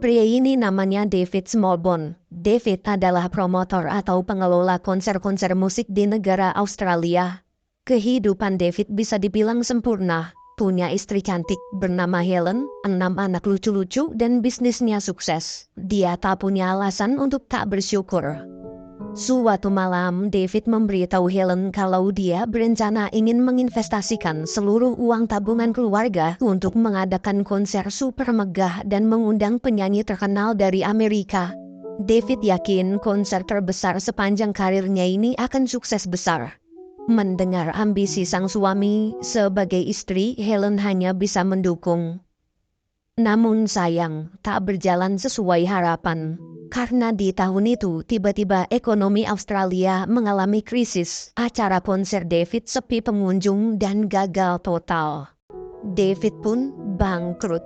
Pria ini namanya David Smallbone. David adalah promotor atau pengelola konser-konser musik di negara Australia. Kehidupan David bisa dibilang sempurna. Punya istri cantik bernama Helen, 6 anak lucu-lucu, dan bisnisnya sukses. Dia tak punya alasan untuk tak bersyukur. Suatu malam, David memberitahu Helen kalau dia berencana ingin menginvestasikan seluruh uang tabungan keluarga untuk mengadakan konser super megah dan mengundang penyanyi terkenal dari Amerika. David yakin konser terbesar sepanjang karirnya ini akan sukses besar. Mendengar ambisi sang suami, sebagai istri, Helen hanya bisa mendukung. Namun sayang, tak berjalan sesuai harapan. Karena di tahun itu tiba-tiba ekonomi Australia mengalami krisis. Acara konser David sepi pengunjung dan gagal total. David pun bangkrut.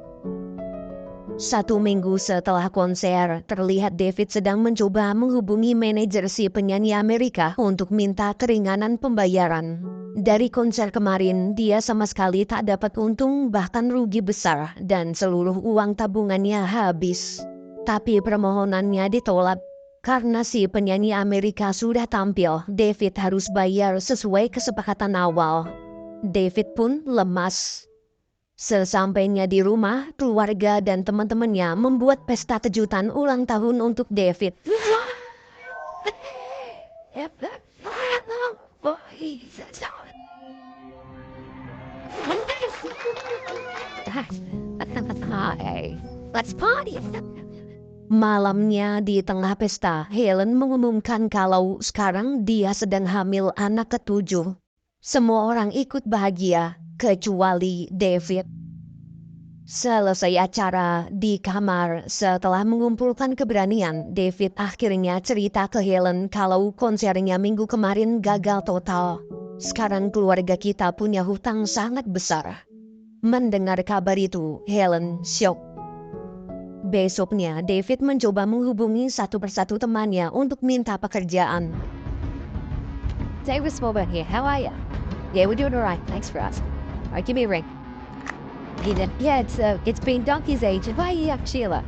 1 minggu setelah konser, terlihat David sedang mencoba menghubungi manajer si penyanyi Amerika untuk minta keringanan pembayaran. Dari konser kemarin, dia sama sekali tak dapat untung, bahkan rugi besar, dan seluruh uang tabungannya habis. Tapi permohonannya ditolak. Karena si penyanyi Amerika sudah tampil, David harus bayar sesuai kesepakatan awal. David pun lemas. Sesampainya di rumah, keluarga dan teman-temannya membuat pesta kejutan ulang tahun untuk David. Let's party. Malamnya di tengah pesta, Helen mengumumkan kalau sekarang dia sedang hamil anak ke-7. Semua orang ikut bahagia, kecuali David. Selesai acara di kamar, setelah mengumpulkan keberanian, David akhirnya cerita ke Helen kalau konsernya minggu kemarin gagal total. Sekarang keluarga kita punya hutang sangat besar. Mendengar kabar itu, Helen syok. Besoknya, David mencoba menghubungi satu persatu temannya untuk minta pekerjaan. David Smallbone here. How are you? Yeah, we're doing all right. Thanks for asking. All right, give me a ring. Yeah, it's been donkey's age. Why are you up, Sheila?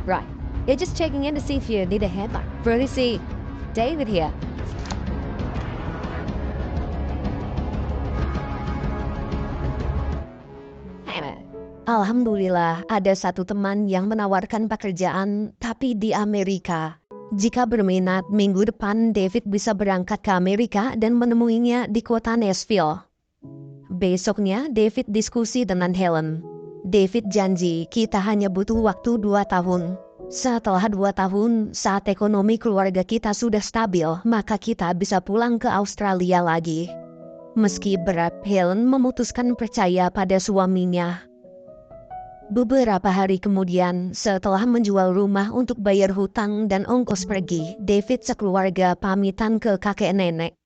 Right. Yeah, just checking in to see if you need a headline. Really see David here. Hey, man. Alhamdulillah, ada satu teman yang menawarkan pekerjaan, tapi di Amerika. Jika berminat, minggu depan David bisa berangkat ke Amerika dan menemuinya di kota Nashville. Besoknya, David diskusi dengan Helen. David janji kita hanya butuh waktu 2 tahun. Setelah 2 tahun, saat ekonomi keluarga kita sudah stabil, maka kita bisa pulang ke Australia lagi. Meski berat, Helen memutuskan percaya pada suaminya. Beberapa hari kemudian, setelah menjual rumah untuk bayar hutang dan ongkos pergi, David sekeluarga pamitan ke kakek nenek.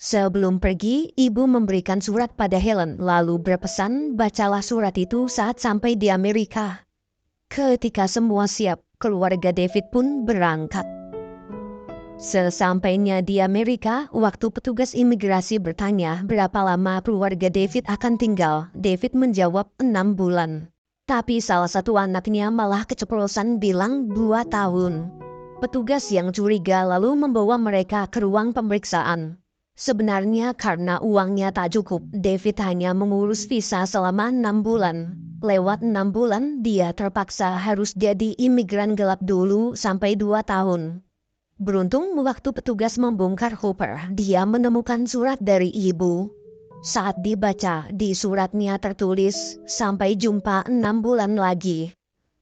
Sebelum pergi, ibu memberikan surat pada Helen, lalu berpesan bacalah surat itu saat sampai di Amerika. Ketika semua siap, keluarga David pun berangkat. Sesampainya di Amerika, waktu petugas imigrasi bertanya berapa lama keluarga David akan tinggal, David menjawab 6 bulan. Tapi salah satu anaknya malah keceplosan bilang 2 tahun. Petugas yang curiga lalu membawa mereka ke ruang pemeriksaan. Sebenarnya karena uangnya tak cukup, David hanya mengurus visa selama 6 bulan. Lewat 6 bulan, dia terpaksa harus jadi imigran gelap dulu sampai 2 tahun. Beruntung waktu petugas membongkar Hooper, dia menemukan surat dari ibu. Saat dibaca, di suratnya tertulis, sampai jumpa 6 bulan lagi.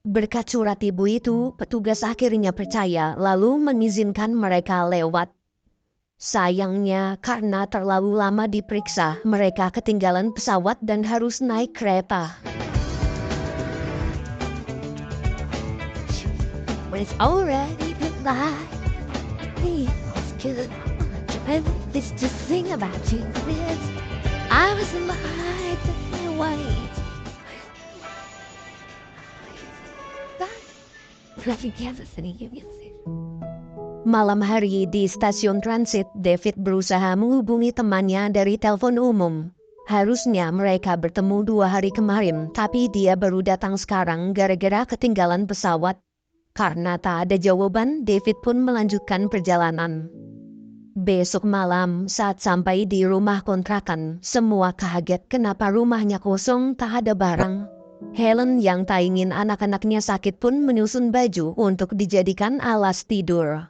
Berkat surat ibu itu, petugas akhirnya percaya lalu mengizinkan mereka lewat. Sayangnya, karena terlalu lama diperiksa, mereka ketinggalan pesawat dan harus naik kereta. When it's already been light, feels good. And this just thing about you is, I was alive in a white. Traffic Kansas City Union Station. Malam hari di stasiun transit, David berusaha menghubungi temannya dari telepon umum. Harusnya mereka bertemu 2 hari kemarin, tapi dia baru datang sekarang gara-gara ketinggalan pesawat. Karena tak ada jawaban, David pun melanjutkan perjalanan. Besok malam saat sampai di rumah kontrakan, semua kaget kenapa rumahnya kosong, tak ada barang. Helen yang tak ingin anak-anaknya sakit pun menyusun baju untuk dijadikan alas tidur.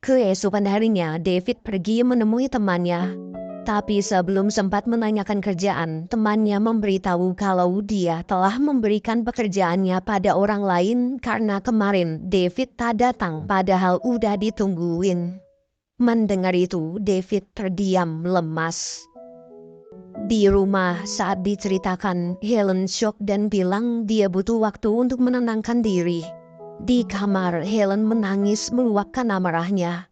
Keesokan harinya, David pergi menemui temannya. Tapi sebelum sempat menanyakan kerjaan, temannya memberitahu kalau dia telah memberikan pekerjaannya pada orang lain karena kemarin David tak datang padahal udah ditungguin. Mendengar itu, David terdiam lemas. Di rumah saat diceritakan, Helen shock dan bilang dia butuh waktu untuk menenangkan diri. Di kamar, Helen menangis meluapkan amarahnya.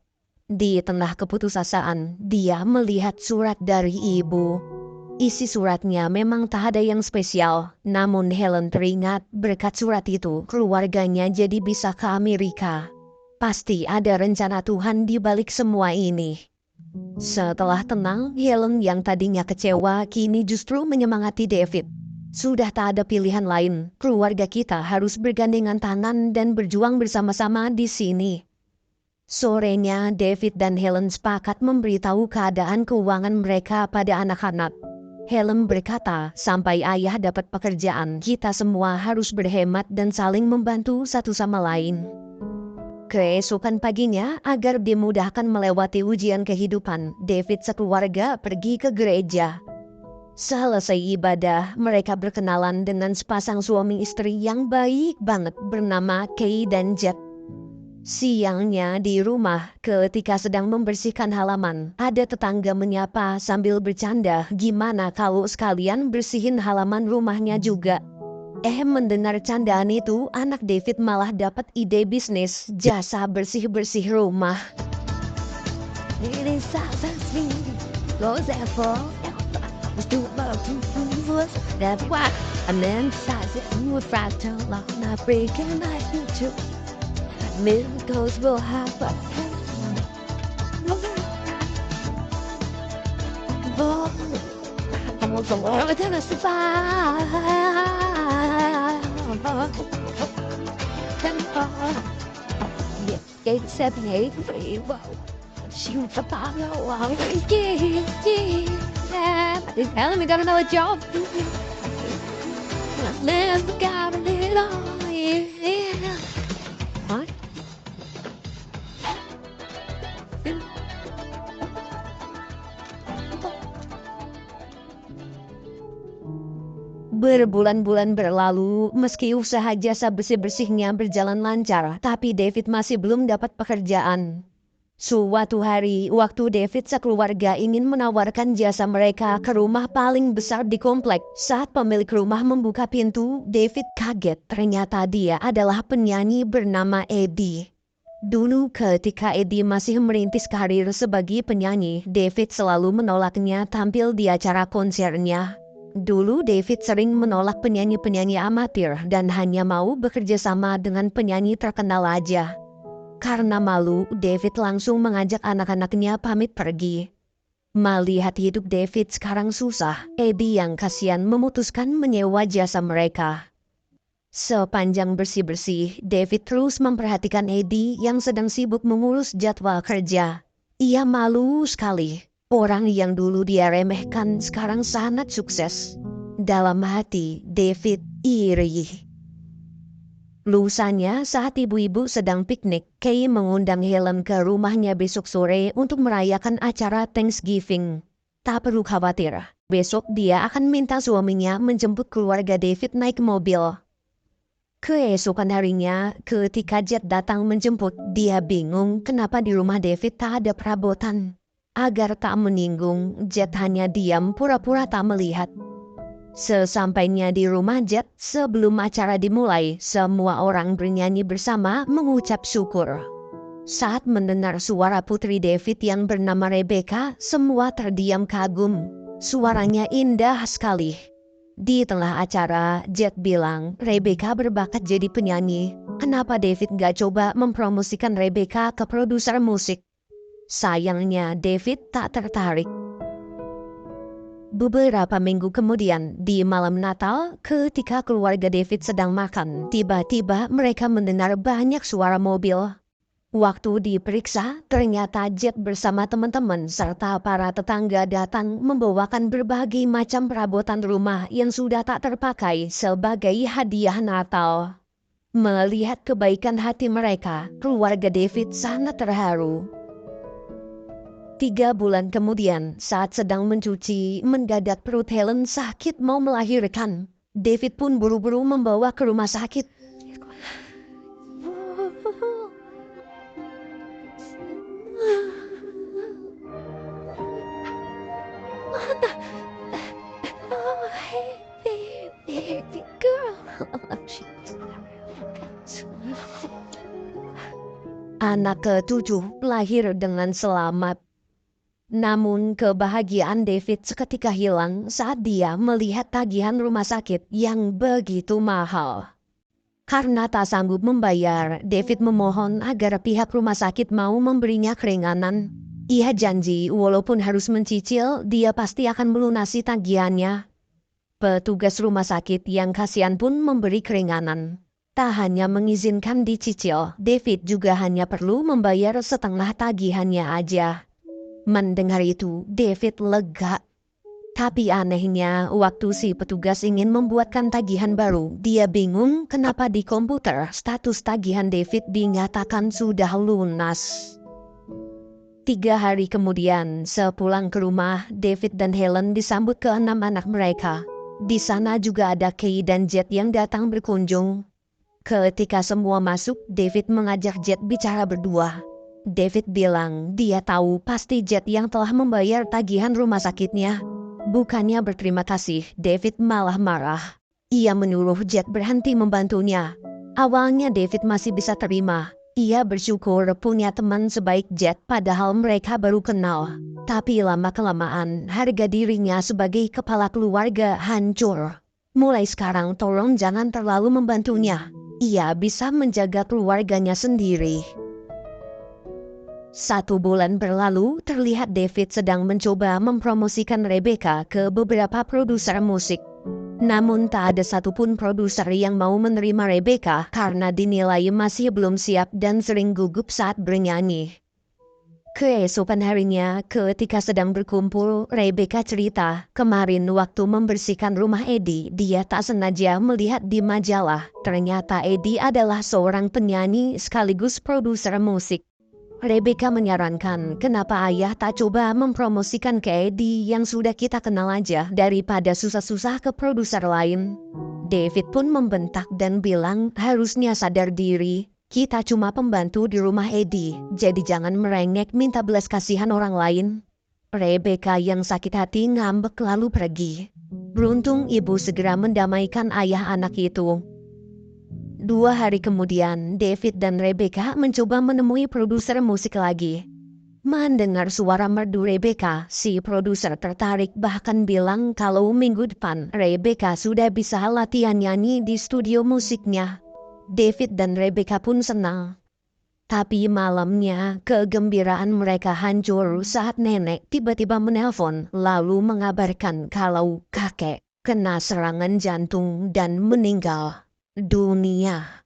Di tengah keputusasaan, dia melihat surat dari ibu. Isi suratnya memang tak ada yang spesial, namun Helen teringat berkat surat itu keluarganya jadi bisa ke Amerika. Pasti ada rencana Tuhan di balik semua ini. Setelah tenang, Helen yang tadinya kecewa kini justru menyemangati David. Sudah tak ada pilihan lain, keluarga kita harus bergandengan tangan dan berjuang bersama-sama di sini. Sorenya, David dan Helen sepakat memberitahu keadaan keuangan mereka pada anak-anak. Helen berkata, sampai ayah dapat pekerjaan, kita semua harus berhemat dan saling membantu satu sama lain. Keesokan paginya, agar dimudahkan melewati ujian kehidupan, David sekeluarga pergi ke gereja. Selesai ibadah, mereka berkenalan dengan sepasang suami istri yang baik banget bernama Kay dan Jet. Siangnya di rumah, ketika sedang membersihkan halaman, ada tetangga menyapa sambil bercanda, gimana kalau sekalian bersihin halaman rumahnya juga. Mendengar candaan itu, anak David malah dapat ide bisnis jasa bersih-bersih rumah. Miracles will happen. I'm also gonna survive. Yeah, 7, 8, 3, wow. Shoot the ball, wow. Yeah. Helen, we got another job. Never got a little, yeah. What? Berbulan-bulan berlalu, meski usaha jasa bersih-bersihnya berjalan lancar, tapi David masih belum dapat pekerjaan. Suatu hari, waktu David sekeluarga ingin menawarkan jasa mereka ke rumah paling besar di komplek, saat pemilik rumah membuka pintu, David kaget. Ternyata dia adalah penyanyi bernama Eddie. Dulu ketika Eddie masih merintis karir sebagai penyanyi, David selalu menolaknya tampil di acara konsernya. Dulu David sering menolak penyanyi-penyanyi amatir dan hanya mau bekerja sama dengan penyanyi terkenal aja. Karena malu, David langsung mengajak anak-anaknya pamit pergi. Melihat hidup David sekarang susah, Eddie yang kasihan memutuskan menyewa jasa mereka. Sepanjang bersih-bersih, David terus memperhatikan Eddie yang sedang sibuk mengurus jadwal kerja. Ia malu sekali. Orang yang dulu dia remehkan sekarang sangat sukses. Dalam hati, David iri. Lusanya saat ibu-ibu sedang piknik, Kay mengundang Helen ke rumahnya besok sore untuk merayakan acara Thanksgiving. Tak perlu khawatir, besok dia akan minta suaminya menjemput keluarga David naik mobil. Keesokan harinya, ketika Jet datang menjemput, dia bingung kenapa di rumah David tak ada perabotan. Agar tak menyinggung, Jet hanya diam pura-pura tak melihat. Sesampainya di rumah Jet, sebelum acara dimulai, semua orang bernyanyi bersama mengucap syukur. Saat mendengar suara putri David yang bernama Rebecca, semua terdiam kagum. Suaranya indah sekali. Di tengah acara, Jet bilang Rebecca berbakat jadi penyanyi. Kenapa David gak coba mempromosikan Rebecca ke produser musik? Sayangnya David tak tertarik. Beberapa minggu kemudian, di malam Natal, ketika keluarga David sedang makan, tiba-tiba mereka mendengar banyak suara mobil. Waktu diperiksa, ternyata Jet bersama teman-teman serta para tetangga datang membawakan berbagai macam perabotan rumah yang sudah tak terpakai sebagai hadiah Natal. Melihat kebaikan hati mereka, keluarga David sangat terharu. 3 bulan kemudian, saat sedang mencuci, mendadak perut Helen sakit mau melahirkan. David pun buru-buru membawa ke rumah sakit. Anak ke-7 lahir dengan selamat. Namun kebahagiaan David seketika hilang saat dia melihat tagihan rumah sakit yang begitu mahal. Karena tak sanggup membayar, David memohon agar pihak rumah sakit mau memberinya keringanan. Ia janji walaupun harus mencicil, dia pasti akan melunasi tagihannya. Petugas rumah sakit yang kasihan pun memberi keringanan. Tak hanya mengizinkan dicicil, David juga hanya perlu membayar setengah tagihannya aja. Mendengar itu, David lega. Tapi anehnya, waktu si petugas ingin membuatkan tagihan baru, dia bingung kenapa di komputer status tagihan David dinyatakan sudah lunas. 3 hari kemudian, sepulang ke rumah, David dan Helen disambut ke-6 anak mereka. Di sana juga ada Kay dan Jet yang datang berkunjung. Ketika semua masuk, David mengajak Jet bicara berdua. David bilang dia tahu pasti Jet yang telah membayar tagihan rumah sakitnya. Bukannya berterima kasih, David malah marah. Ia menyuruh Jet berhenti membantunya. Awalnya David masih bisa terima. Ia bersyukur punya teman sebaik Jet padahal mereka baru kenal. Tapi lama-kelamaan harga dirinya sebagai kepala keluarga hancur. Mulai sekarang tolong jangan terlalu membantunya. Ia bisa menjaga keluarganya sendiri. 1 bulan berlalu, terlihat David sedang mencoba mempromosikan Rebecca ke beberapa produser musik. Namun tak ada satupun produser yang mau menerima Rebecca karena dinilai masih belum siap dan sering gugup saat bernyanyi. Keesokan harinya, ketika sedang berkumpul, Rebecca cerita, kemarin waktu membersihkan rumah Eddie, dia tak sengaja melihat di majalah. Ternyata Eddie adalah seorang penyanyi sekaligus produser musik. Rebecca menyarankan kenapa ayah tak coba mempromosikan ke Eddie yang sudah kita kenal aja daripada susah-susah ke produser lain. David pun membentak dan bilang harusnya sadar diri, kita cuma pembantu di rumah Eddie, jadi jangan merengek minta belas kasihan orang lain. Rebecca yang sakit hati ngambek lalu pergi. Beruntung ibu segera mendamaikan ayah anak itu. 2 hari kemudian, David dan Rebecca mencoba menemui produser musik lagi. Mendengar suara merdu Rebecca, si produser tertarik bahkan bilang kalau minggu depan Rebecca sudah bisa latihan nyanyi di studio musiknya. David dan Rebecca pun senang. Tapi malamnya, kegembiraan mereka hancur saat nenek tiba-tiba menelpon lalu mengabarkan kalau kakek kena serangan jantung dan meninggal dunia.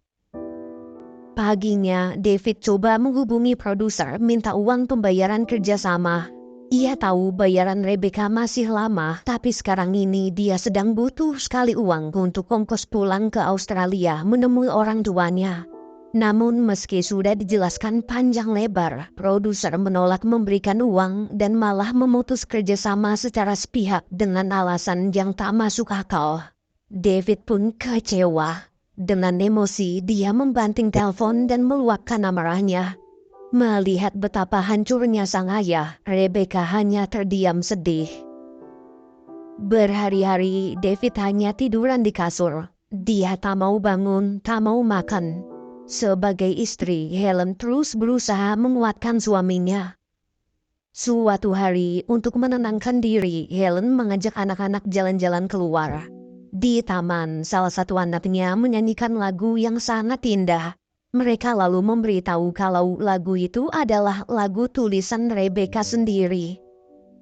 Paginya, David coba menghubungi produser minta uang pembayaran kerjasama. Ia tahu bayaran Rebecca masih lama, tapi sekarang ini dia sedang butuh sekali uang untuk ongkos pulang ke Australia menemui orang tuanya. Namun meski sudah dijelaskan panjang lebar, produser menolak memberikan uang dan malah memutus kerjasama secara sepihak dengan alasan yang tak masuk akal. David pun kecewa. Dengan emosi, dia membanting telepon dan meluapkan amarahnya. Melihat betapa hancurnya sang ayah, Rebecca hanya terdiam sedih. Berhari-hari, David hanya tiduran di kasur. Dia tak mau bangun, tak mau makan. Sebagai istri, Helen terus berusaha menguatkan suaminya. Suatu hari, untuk menenangkan diri, Helen mengajak anak-anak jalan-jalan keluar. Di taman, salah satu anaknya menyanyikan lagu yang sangat indah. Mereka lalu memberitahu kalau lagu itu adalah lagu tulisan Rebecca sendiri.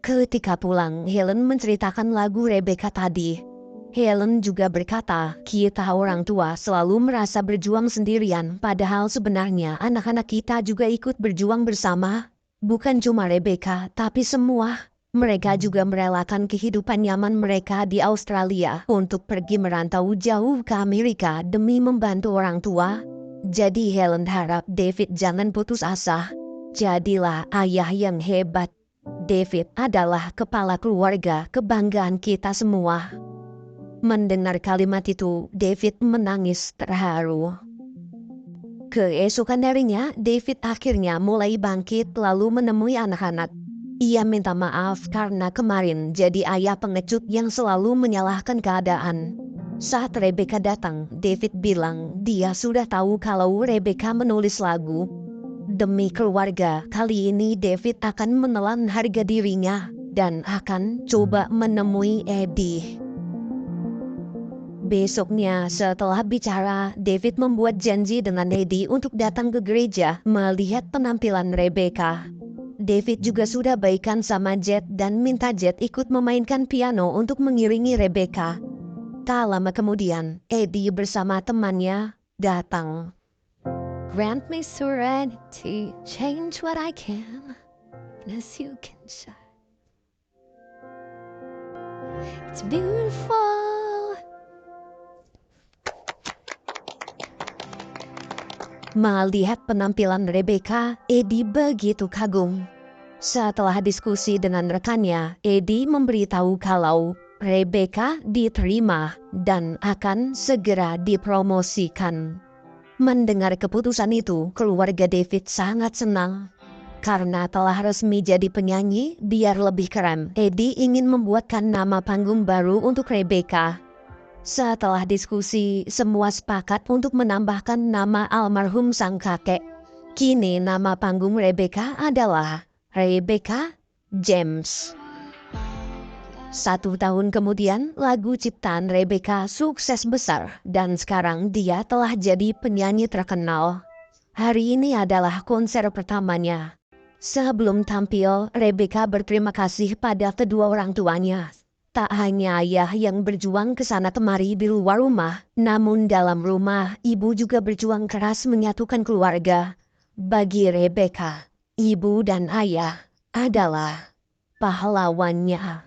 Ketika pulang, Helen menceritakan lagu Rebecca tadi. Helen juga berkata, kita orang tua selalu merasa berjuang sendirian, padahal sebenarnya anak-anak kita juga ikut berjuang bersama. Bukan cuma Rebecca, tapi semua. Mereka juga merelakan kehidupan nyaman mereka di Australia untuk pergi merantau jauh ke Amerika demi membantu orang tua. Jadi Helen harap David jangan putus asa. Jadilah ayah yang hebat. David adalah kepala keluarga kebanggaan kita semua. Mendengar kalimat itu, David menangis terharu. Keesokan harinya, David akhirnya mulai bangkit lalu menemui anak-anak. Ia minta maaf karena kemarin jadi ayah pengecut yang selalu menyalahkan keadaan. Saat Rebecca datang, David bilang dia sudah tahu kalau Rebecca menulis lagu. Demi keluarga, kali ini David akan menelan harga dirinya dan akan coba menemui Eddie. Besoknya, setelah bicara, David membuat janji dengan Eddie untuk datang ke gereja melihat penampilan Rebecca. David juga sudah baikan sama Jet dan minta Jet ikut memainkan piano untuk mengiringi Rebecca. Tak lama kemudian, Eddie bersama temannya datang. Grant me serenity, change what I can, as you can shine. It's beautiful. Melihat penampilan Rebecca, Eddie begitu kagum. Setelah diskusi dengan rekannya, Eddie memberitahu kalau Rebecca diterima dan akan segera dipromosikan. Mendengar keputusan itu, keluarga David sangat senang. Karena telah resmi jadi penyanyi, biar lebih keren, Eddie ingin membuatkan nama panggung baru untuk Rebecca. Setelah diskusi, semua sepakat untuk menambahkan nama almarhum sang kakek. Kini nama panggung Rebecca adalah Rebecca James. 1 tahun kemudian, lagu ciptaan Rebecca sukses besar dan sekarang dia telah jadi penyanyi terkenal. Hari ini adalah konser pertamanya. Sebelum tampil, Rebecca berterima kasih pada kedua orang tuanya. Tak hanya ayah yang berjuang ke sana kemari di luar rumah, namun dalam rumah, ibu juga berjuang keras menyatukan keluarga. Bagi Rebecca, ibu dan ayah adalah pahlawannya.